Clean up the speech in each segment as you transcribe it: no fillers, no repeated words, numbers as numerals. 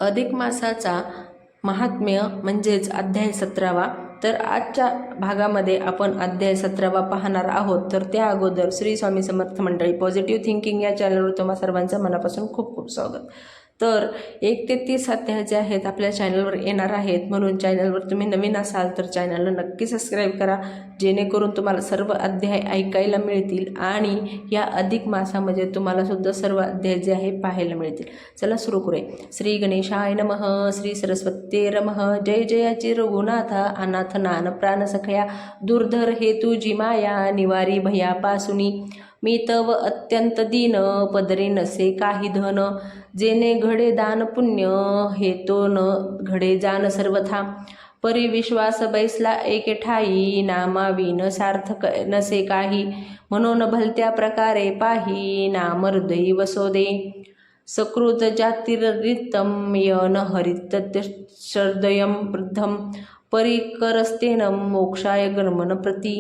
अधिक मासाचा महात्म्य म्हणजेच अध्याय 17वा. तर आजच्या भागामध्ये आपण अध्याय 17वा पाहणार आहोत. तर त्या अगोदर श्री स्वामी समर्थ मंडळी पॉझिटिव्ह थिंकिंग या चॅनलवर तुम्हा सर्वांचं मनापासून खूप खूप स्वागत. तर 1 ते 30 अध्याय जे आहेत आपल्या चॅनलवर येणार आहेत, म्हणून चॅनलवर तुम्ही नवीन असाल तर चॅनलला नक्की सबस्क्राईब करा, जेणेकरून तुम्हाला सर्व अध्याय ऐकायला मिळतील आणि या अधिक मासामध्ये तुम्हाला सुद्धा सर्व अध्याय जे आहे पाहायला मिळतील. चला सुरू करूया. श्री गणेशाय नमः. श्री सरस्वती नमः. जय जयाची रघुनाथ अनाथ नान प्राण सखया दुर्धर हे तुझी माया निवारी भयापासुनी मी तव अत्यंत दीन पदरी नसे काही धन जेने घडे दान पुण्य हे तो न घडे जान सर्वथा परी विश्वास बैसला एके ठाई नामाविन सार्थक नसे काही म्हणून भलत्या प्रकारे पाही नाम हृदयी वसोदे सकृत जातिरित्तम यन हरित शर्दयम वृद्धम परिकरस्तेन मोक्षाय गमन प्रती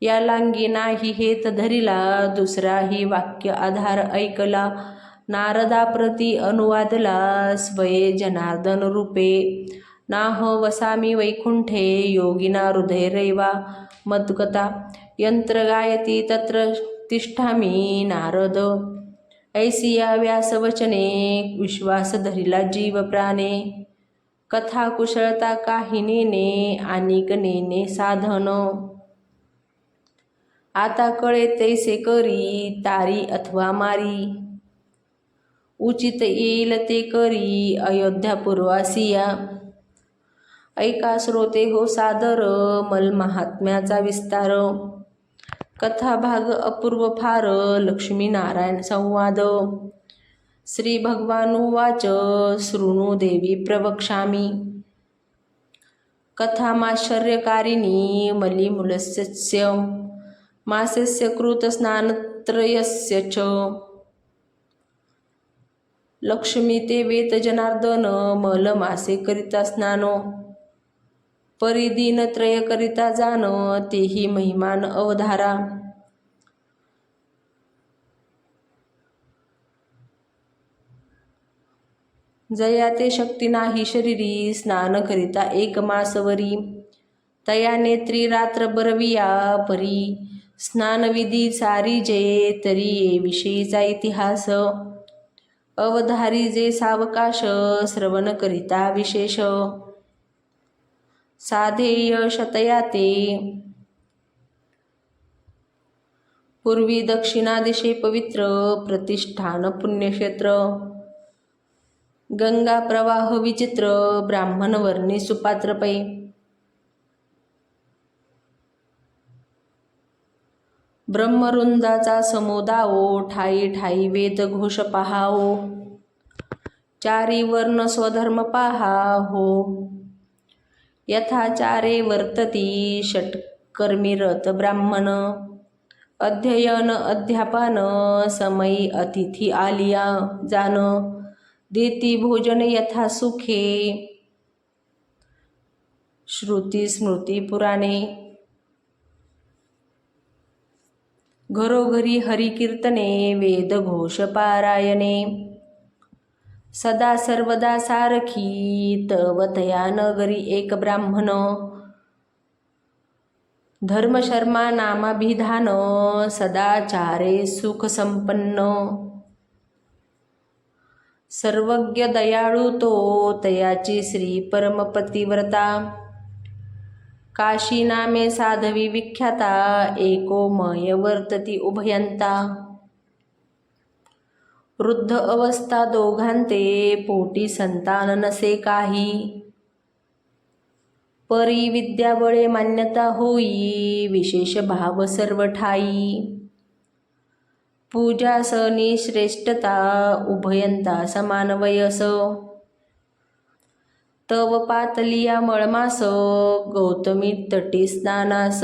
या लांगी नाही हेत धरिला दुसराही वाक्य आधार ऐकला नारदाप्रती अनुवादला स्वये जनार्दन रूपे नाह वसामी वैकुंठे योगिना हृदय रैवा मद्गता यंत्र गायती तत्र तिष्ठामी नारद ऐसिया व्यासवचने विश्वास धरिला जीव प्राणे कथा कुशळता काहिनेने आणिक नेने साधन आता कळे तैसे करी तारी अथवा मारी उचित येईल ते करी अयोध्या पूर्वासिया ऐका श्रोते हो सादर मल महात्म्याचा विस्तार कथा भाग अपूर्व फार लक्ष्मी नारायण संवाद श्री भगवानुवाच शृणु देवी प्रवक्ष्यामि कथामाश्चर्यकारिणी मलीमुलस्य मासस्य कृत स्नानत्रयस्य च लक्ष्मी ते वेत जनार्दन मल मासे करिता स्नान परिदीनत्रय करिता जान तेही महिमान अवधारा जया ते शक्ती नाही शरीरी स्नान करिता एक मासवरी तया नेत्री रात्र बरविया परी स्नानविधी सारी जे तरी ये विषयीचा इतिहास अवधारी जे सावकाश श्रवण करिता विशेष साधेय शतया ते पूर्वी दक्षिणा दिशे पवित्र प्रतिष्ठान पुण्यक्षेत्र गंगा प्रवाह विचित्र ब्राह्मण वर्णी सुपात्र पै ब्रह्मरुंदाचा समुदाओ ठाई ठाई वेद घोष पहाओ चारी वर्ण स्वधर्म पाहा हो यथाचारे वर्तती षटकर्मी रत ब्राह्मण अध्ययन अध्यापन समयी अतिथी आलिया जान देती भोजन यथा सुखे श्रुती स्मृती पुराणे घरोघरी हरिकीर्तने वेद घोष पारायणे सदा सर्वदा सारखी तवतया नगरी एक ब्राह्मण धर्मशर्मा नामाभिधान सदाचारे सुख संपन्न सर्वज्ञ दयाळू तो तयाची श्री परमपतिव्रता काशी नामे साधवी विख्याता एकोमय वर्तती उभयंता वृद्ध अवस्था दोघांते पोटी संतान नसे काही परी विद्या बळे मान्यता होई विशेष भाव सर्व ठाई पूजा सनी श्रेष्ठता उभयंता समान वयस तव पातलिया मळमास गौतमी तटी स्नानास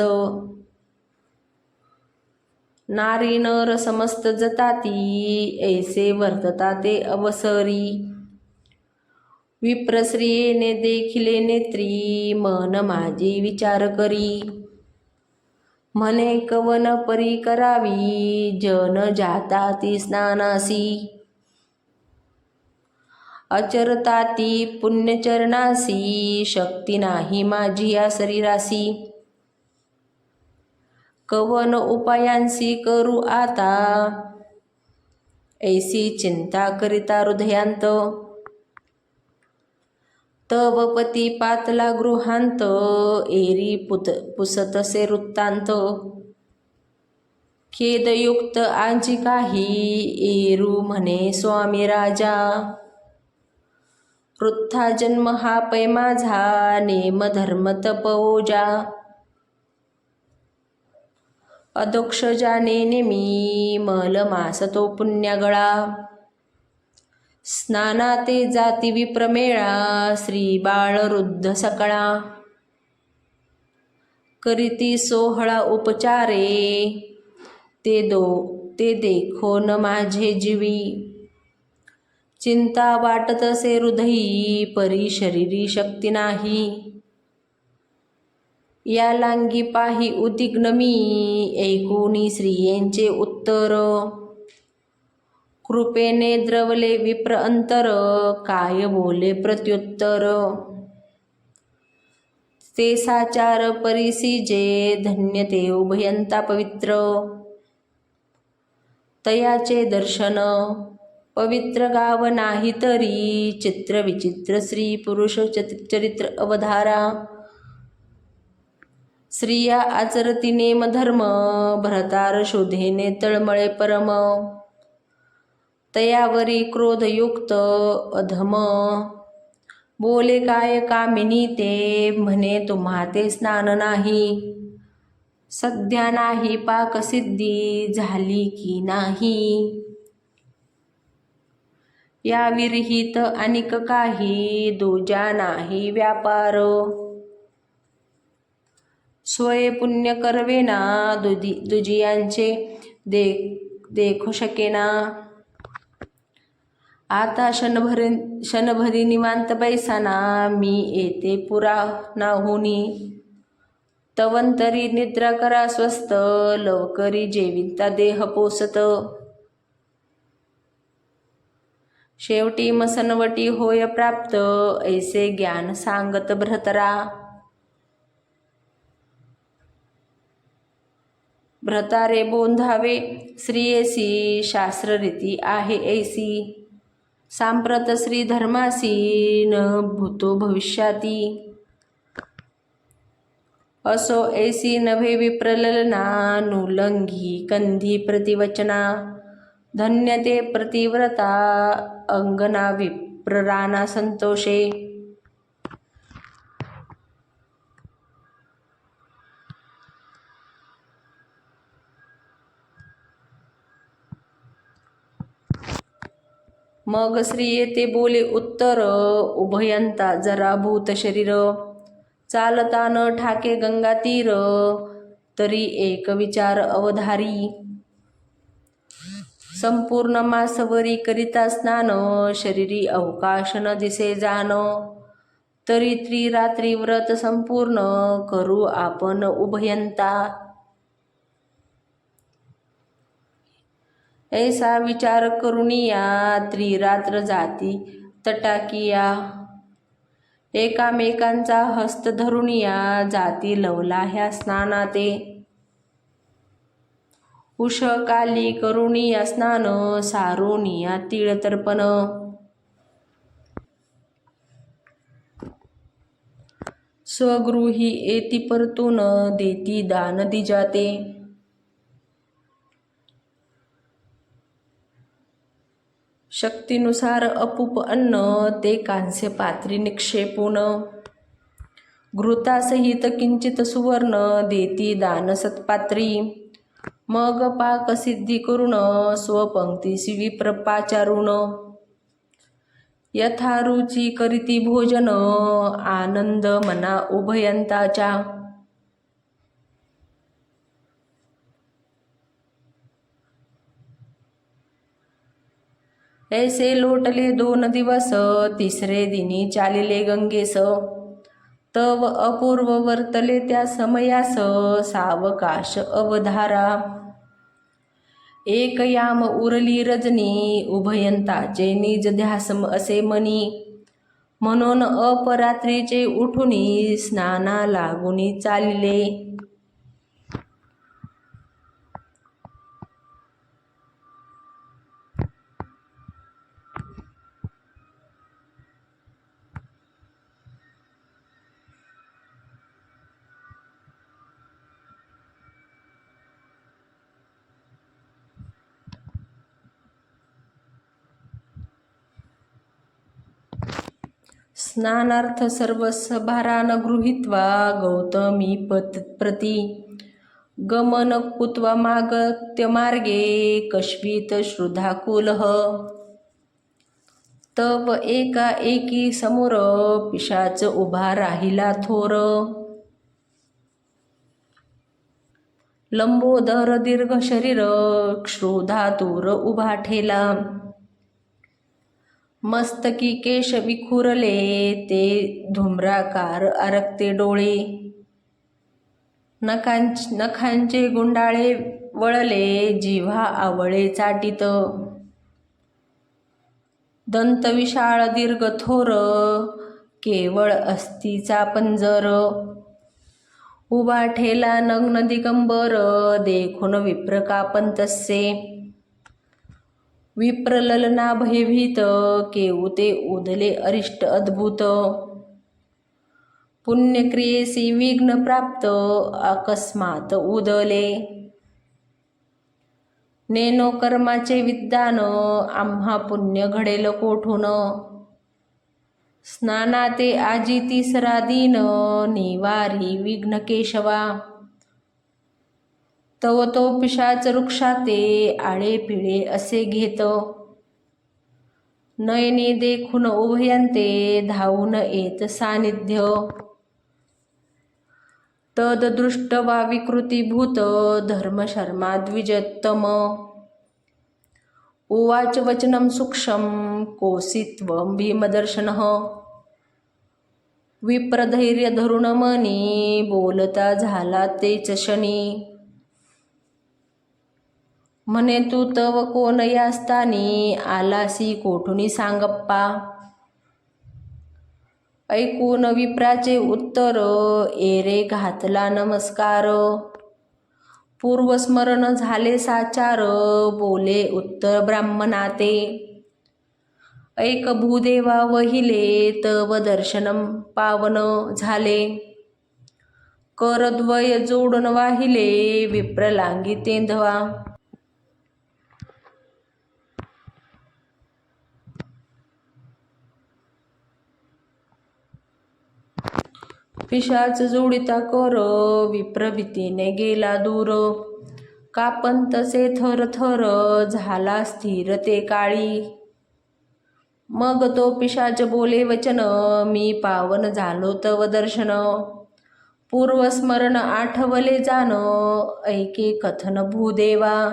नारी नर समस्त जताती ऐसे वर्तता ते अवसरी विप्रश्रियेने देखिले नेत्री मन माझी विचार करी म्हणे कवन परी करावी जन जाता ती स्नानासी अचरताती पुण्यचरणासी, शक्ती नाही माझी या शरीरासी. कवन उपायांसी करू आता, ऐसी चिंता करिता हृदयांत. तव पती पातला गृहांत, एरी पुसतसे वृत्तांत. खेदयुक्त आजी काही, एरू म्हणे स्वामी राजा. वृथा जन्म हा पै माझा, नेम धर्म तप ओजा. अदोक्ष जाने नेमी, मल मास तो पुण्यगळा. स्नानाते जाती विप्रमेळा, श्री बाळ रुद्ध सकळा. करीती सोहळा उपचारे, ते देखो न माझे जीवी. चिंता वाटतसे हृदयी, परी शरीरी शक्ती नाही. या लांगी पाही उद्विग्न मी, ऐकुनी स्त्रियेंचे उत्तर. कृपेने द्रवले विप्र अंतर, काय बोले प्रत्युत्तर. ते साचार परिसिजे, धन्य ते उभयंता पवित्र. तयाचे दर्शन पवित्र गाव नाही तरी, चित्र विचित्र स्त्री पुरुष चरित्र अवधारा. स्त्रिया आचरती नेम धर्म, भरतार शोधेने तळमळे परम. तयावरी क्रोधयुक्त अधम, बोले काय कामिनी ते, म्हणे तुम्हा ते स्नान नाही. सध्या नाही पाकसिद्धी, झाली की नाही. या विरहित अनिक काही, दूजा नाही व्यापार. स्वय पुण्य करवेना, दुजियांचे देखो शकेना. आता क्षणभरी निवांत बैसाना, मी येते पुराणाहुनी. तवंतरी निद्रा करा स्वस्थ, लवकरी जेविता देह पोसत. शेवटी मसनवटी होय प्राप्त, ऐसे ज्ञान सांगत भ्रतरा. भ्रतारे बोंधावे स्त्रियेसी, शास्त्ररीती आहे ऐसी. सांप्रत श्री धर्मासी, न भूतो भविष्याती. असो ऐसी नभे विप्रललना, नुलंघी कंधी प्रतिवचना. धन्य ते प्रतिव्रता, अंगना विप्रराना संतोषे. मग स्त्रिये ते बोले उत्तर, उभयंता जरा भूत शरीर. चालता न ठाके गंगा तीर, तरी एक विचार अवधारी. संपूर्ण मासवरी करिता स्नान, शरीरी अवकाश न दिसे जान. तरी त्रिरात्री व्रत संपूर्ण, करू आपण उभयंता. ऐसा विचार करुनिया, त्रिरात्र जाती तटाकिया. एकामेकांचा हस्त धरुनिया, जाती लवला ह्या स्नानाते. उषकाली करुनिया स्नान, सारुनिया तीळ तर्पण. स्वगृही येती परतून, देती दान दिजाते. शक्तीनुसार अपूप अन्न, ते कांस्य पात्री निक्षेपून. घृतासहित किंचित सुवर्ण, देती दान सत्पात्री. मग पाक सिद्धी करून, स्वपंक्तीसी विप्रपाचारून. यथारुची करीती भोजन, आनंद मना उभयंताच्या. ऐसे लोटले 2 दिवस, तिसरे दिनी चालिले गंगेस. तव अपूर्व वर्तले त्या समयास, सावकाश अवधारा. एक याम उरली रजनी, उभयंताचे निज ध्यास असे मनी. म्हणून अपरात्रीचे उठुनी, स्नाना लागुनी चालिले. स्नानार्थ सर्वस्व भारान गृहीत्वा, गौतमी प्रती गमन कुत्वा मागत्य मार्गे, कश्वित श्रुधाकुलः. तव एका एकी समोर, पिशाच उभा राहिला थोर. लंबोदर दीर्घ शरीर, क्षुधातुर उभा ठेला. मस्तकी केश विखुरले, ते धूम्राकार आरक्ते डोळे. नखांचे गुंडाळे वळले, जिव्हा आवळे चाटित. दंत विशाळ दीर्घ थोर, केवळ अस्थिचा पंजर. उभा ठेला नग्न दिगंबर, देखून विप्र कापंतसे. विप्रललना भयभीत, केऊते उदले अरिष्ट अद्भुत. पुण्यक्रियेसी विघ्न प्राप्त, अकस्मात उदले. नेनो कर्माचे विद्वान, आम्हा पुण्य घडेल कोठून. स्नानाते आजी तिसरा दिन, निवारी विघ्न केशवा. तव तो पिशाच वृक्षाते, आळे पिळे असे घेत. नयनी देखून उभयंते, धावून येत सानिध्य. तद दृष्टवा विकृतीभूत, धर्मशर्मा द्विजोत्तम. उवाच वचनं सूक्ष्मं, कोसित्वं भीमदर्शनः. विप्रधैर्य धरुण मनी, बोलता झाला तेच शनी. म्हणे तू तव कोण या स्थानी, आलासी कोठुनी सांगप्पा. ऐकून विप्राचे उत्तर, एरे घातला नमस्कार. पूर्वस्मरण झाले साचार, बोले उत्तर ब्राह्मणाते. ऐक भूदेवा वहिले, तव दर्शनम पावन झाले. करद्वय जोडून वाहिले, विप्रलांगी तेंधवा. पिशाच जोडिता कर, विप्रभीतीने गेला दूर. कापंतसे थर थर, झाला स्थिर ते काळी. मग तो पिशाच बोले वचन, मी पावन झालो तव दर्शन. पूर्वस्मरण आठवले जान, ऐके कथन भूदेवा.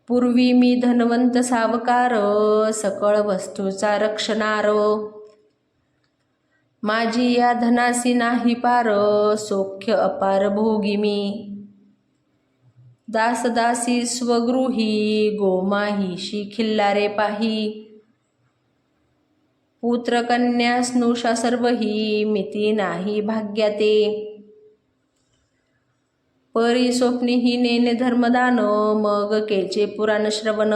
पूर्वी मी धनवंत सावकार, सकळ वस्तूचा रक्षणार. माझी या धनासी नाही पार, सौख्य अपार भोगी मी. दासदासी स्वगृही, गोमाहिशी खिल्लारे पाही. पुत्रकन्या स्नुषा सर्वही, मिती नाही भाग्याते. परी स्वप्नीही नेने धर्मदान, मग केचे पुराण श्रवण.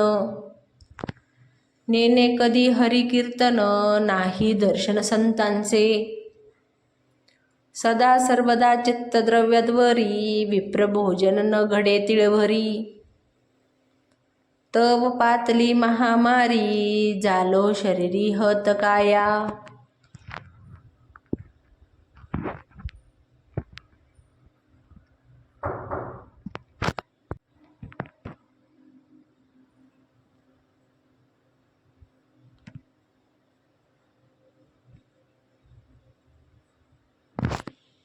नेने कधी हरिकीर्तन, नाही दर्शन संतांचे. सदा सर्वदा चित्तद्रव्यद्वरी, विप्रभोजन न घडे तिळभरी. तव पातली महामारी, जालो शरीरी हत काया.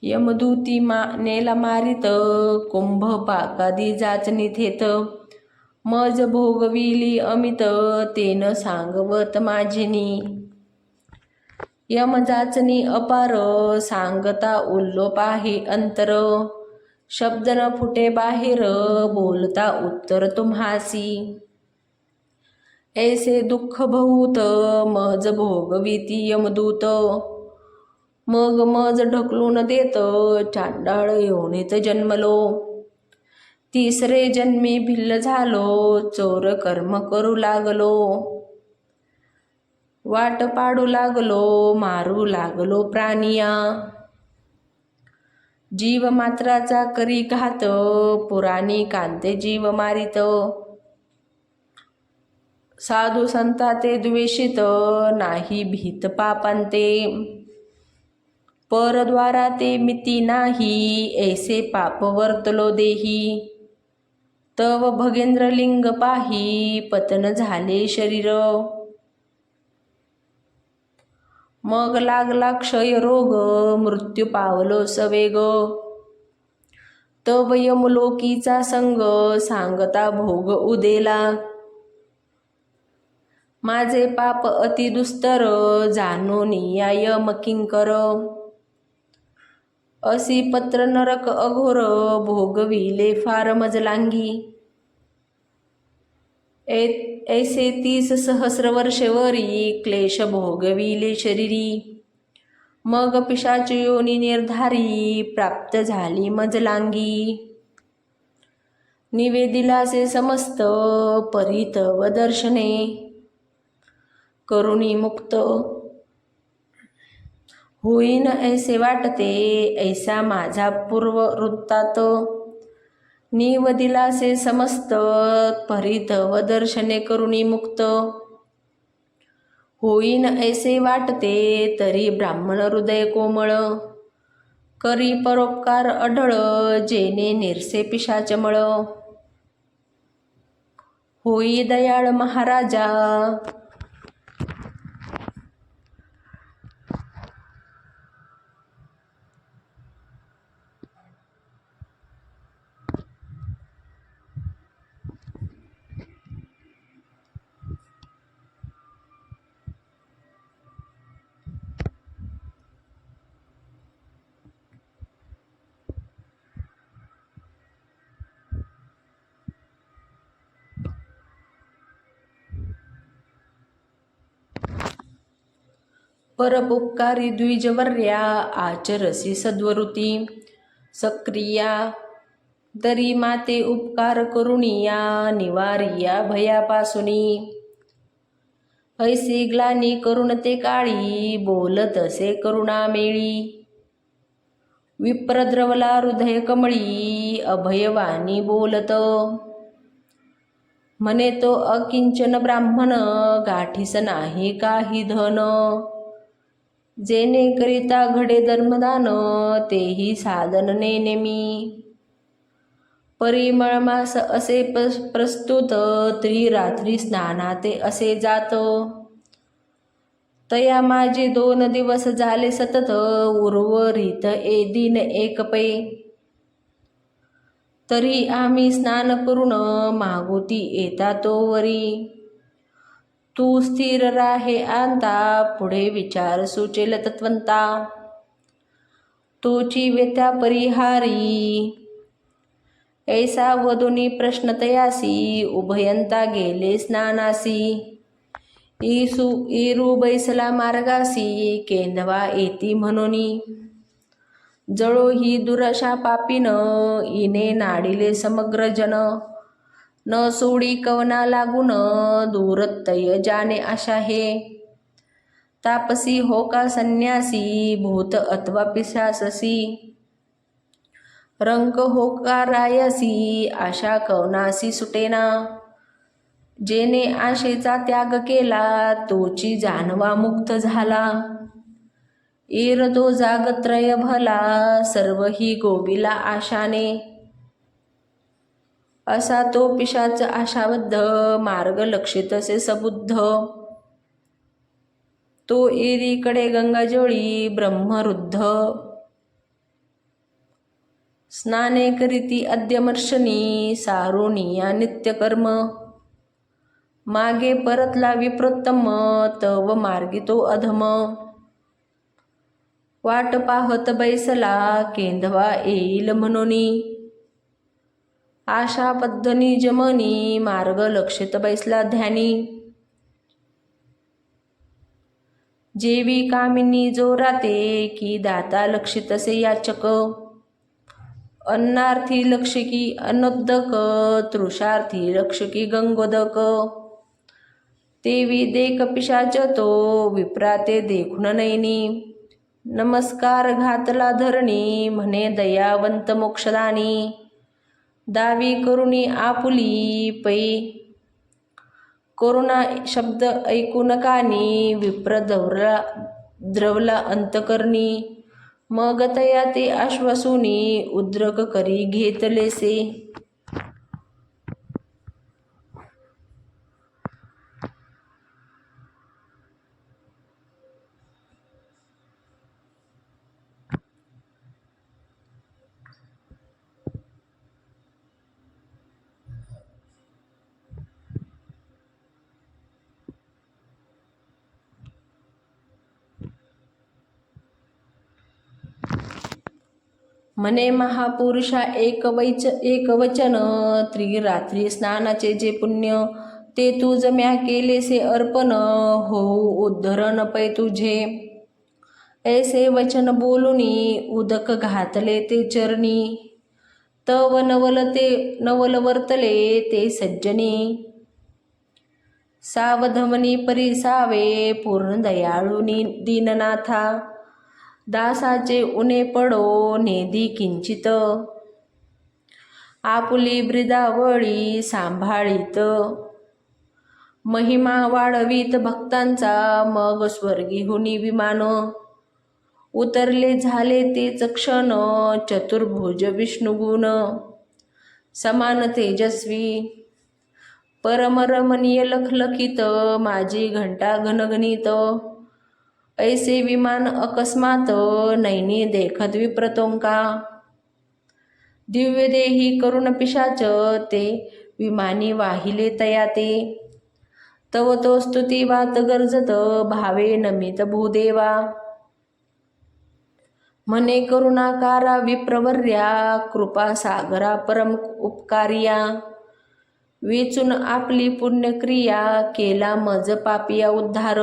यमदूती नेला मारित, कुंभ पाकादी जाचनी थेत. मज भोगविली अमित, तेन सांगवत माझिनी. यम जाचनी अपार, सांगता उल्लोप आहे अंतर. शब्द न फुटे बाहेर, बोलता उत्तर तुम्हासी. ऐसे दुःख बहुत, मज भोगविती यमदूत. मग मज ढकलून देत, चांडाळ योनीत जन्मलो. तिसरे जन्मी भिल्ल झालो, चोर कर्म करू लागलो. वाट पाडू लागलो, मारू लागलो प्राणिया. जीव मात्राचा करी घात, पुराणी कांते जीव मारित. साधू संता ते द्वेषित, नाही भीत पापांते. परद्वारा ते मिती नाही, ऐसे पाप वर्तलो देही. तव भगेंद्र लिंग पाही, पतन झाले शरीर. मग लागला क्षय रोग, मृत्यू पावलो सवेग. तव यमलोकीचा संग, सांगता भोग उदेला. माझे पाप अति दुस्तर, जाणून या यम किंकर. असी पत्र नरक अघोर, भोगविले फार मजलांगी. ऐसे 30 सहस्र वर्षेवरी, क्लेश भोगविले शरीरी. मग पिशाच योनी निर्धारी, प्राप्त झाली मजलांगी. निवेदिलासे समस्त, परितव दर्शने. करुणी मुक्त होईन ऐसे वाटते, ऐसा माझा पूर्व वृत्तात. निवदिलासे समस्त, परितव दर्शने करुणी मुक्त. होईन ऐसे वाटते, तरी ब्राह्मण हृदय कोमळ. करी परोपकार अढळ, जेने निरसे पिशाचमळ. होई दयाळ महाराजा, परपुपकारी द्विजवर्या, आचरसी सद्वृत्ती. सक्रिया तरी माते उपकार करुणिया, निवारिया भयापासुनी. ऐसी ग्लानी करुण ते काळी, बोलत असे करुणा मेळी. विप्रद्रवला हृदय कमळी, अभयवाणी बोलत. म्हणे तो अकिंचन ब्राह्मण, गाठीस नाही काही धन. जेने करिता घडे धर्मदान, तेही साधन नेनेमी. परिमळ मास असे प्रस्तुत, त्रिरात्री स्नानाते असे जात. तया माझे 2 दिवस झाले सतत, उर्वरित दिन एक पै. तरी आम्ही स्नान करून, मागुती येता तोवरी. तू स्थिर राहे आणता, पुढे विचार सुचेल तत्वंता. तोची व्यथा परिहारी, ऐसा वधुनी प्रश्न तयासी. उभयंता गेले स्नानासी, इरू बैसला मार्गासी. केंदवा येती म्हणूनी, जळो ही दुराशा पापीन. इने नाडिले समग्र जन, न सोडी कवना लागून. दूरतय जाने आशा हे, तापसी हो का संन्यासी. भूत अथवा पिशाससी, रंक हो का रायसी. आशा कवनासी सुटेना, जेने आशेचा त्याग केला. तोची जानवा मुक्त झाला. एर तो जागत्रय भला, सर्व ही गोविला आशाने. असा तो पिशाच आशाबद्ध, मार्ग लक्षित असे सबुद्ध. तो एरीकडे गंगाजळी, ब्रह्मरुद्ध. स्नाने करीती अद्यमर्शनी, सारुनिया नित्यकर्म. मागे परतला विप्रोत्तम, तव मार्गी तो अधम. वाट पाहत बैसला, केंदवा येईल म्हणूनी. आशा पद्धनी जमनी मार्ग लक्षित बैसला ध्यानी जेवी कामिनी जो राते की दाता लक्षित असे याचक अन्नार्थी लक्षकी अनोदक तृषार्थी लक्षकी गंगोदक तेवी देख पिशाच तो विप्राते देखून नैनी नमस्कार घातला धरणी म्हणे दयावंत मोक्षदानी दावी करुणी आपुली पै करुणा शब्द ऐकून कानी विप्र द्रवला अंतकरणी मग तया ते आश्वासुनी उद्रक करी घेतलेसे म्हणे महापुरुषा एक वचन त्रिरात्री स्नानाचे जे पुण्य ते तू जम्या केलेसे अर्पण होऊ उद्धरण पै तुझे ऐसे वचन बोलुनी उदक घातले ते चरणी तव नवल वर्तले ते सज्जनी सावधमनी परिसावे पूर्ण दयाळुनी दीननाथा दासाचे उणे पडो नेदी किंचित आपुली ब्रिदावळी सांभाळीत महिमा वाढवीत भक्तांचा मग स्वर्गीहुनी विमान उतरले झाले तेच क्षण चतुर्भुज विष्णुगुण समान तेजस्वी परमरमणीय लखलखित माझी घंटा घनघनित ऐसे विमान अकस्मात नैनी देखत विप्रतोंका दिव्य देही करुण पिशाच ते विमानी वाहिले तया ते तव तो स्तुती वात गर्जत भावे नमित भूदेवा म्हणे करुणाकारा विप्रवर्या कृपा सागरा परम उपकारिया वेचून आपली पुण्यक्रिया केला मज पापिया उद्धार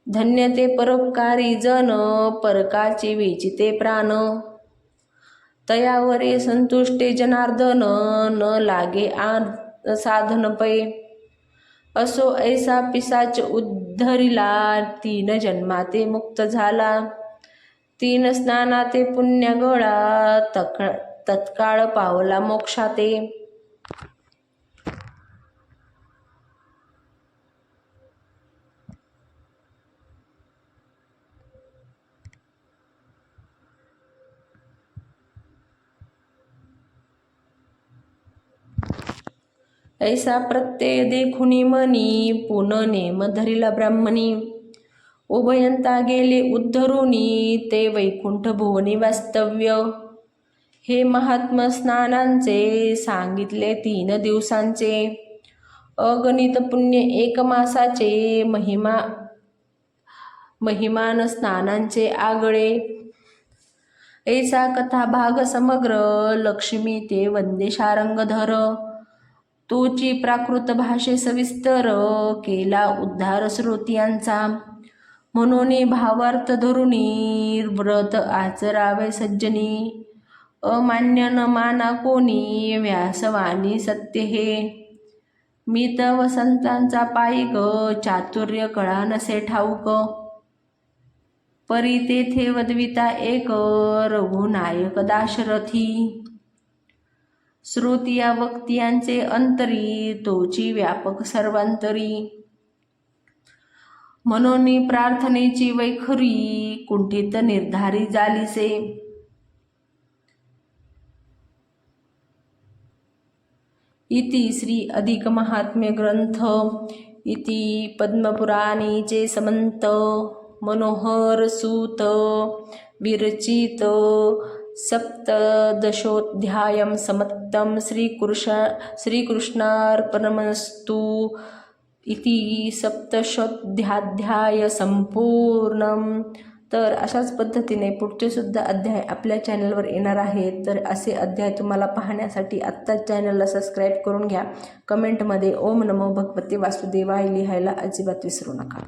धन्य ते परोपकारी जन परकाची वेचिते प्राण तयावरे संतुष्टे जनार्दन न लागे साधन पै असो ऐसा पिसाच उद्धरिला 3 जन्माते मुक्त झाला 3 स्नानाते पुण्य गळा तत्काळ पावला मोक्षाते ऐसा प्रत्यय देखुनी मनी पुन नेम धरिला ब्राह्मणी उभयंता गेले उद्धरुनी ते वैकुंठ भुवनी वास्तव्य हे महात्म स्नानांचे सांगितले 3 दिवसांचे अगणित पुण्य 1 मासाचे महिमान स्नानांचे आगळे ऐसा कथा भाग समग्र लक्ष्मी ते वंदे शारंगधर तोची प्राकृत भाषे सविस्तर केला उद्धार श्रोत्यांचा म्हणून भावार्थ धरुनी व्रत आचरावे सज्जनी अमान्य न माना कोणी व्यासवाणी सत्य हे मी तव संतांचा पायिक चातुर्य कळा नसे ठाऊक परी तेथे वदविता एक रघुनायक दाशरथी श्रुतिया वक्त्यांचे अंतरी तोची व्यापक सर्वांतरी म्हणून प्रार्थनेची वैखरी कुंठित निर्धारी जालिसे इति श्री अधिक महात्म्य ग्रंथ इति पद्मपुराणीचे समंत मनोहर सूत विरचित सप्तदशोऽध्यायं समत्तं श्रीकृष्णार्पणमस्तु इति सप्तशोऽध्याय संपूर्णं तर अशाच पद्धतीने पुढचे सुद्धा अध्याय आपल्या चॅनलवर येणार आहेत. तर असे अध्याय तुम्हाला पाहण्यासाठी आत्ताच चॅनलला सबस्क्राईब करून घ्या. कमेंटमध्ये ओम नमो भगवते वासुदेवाय लिहायला अजिबात विसरू नका.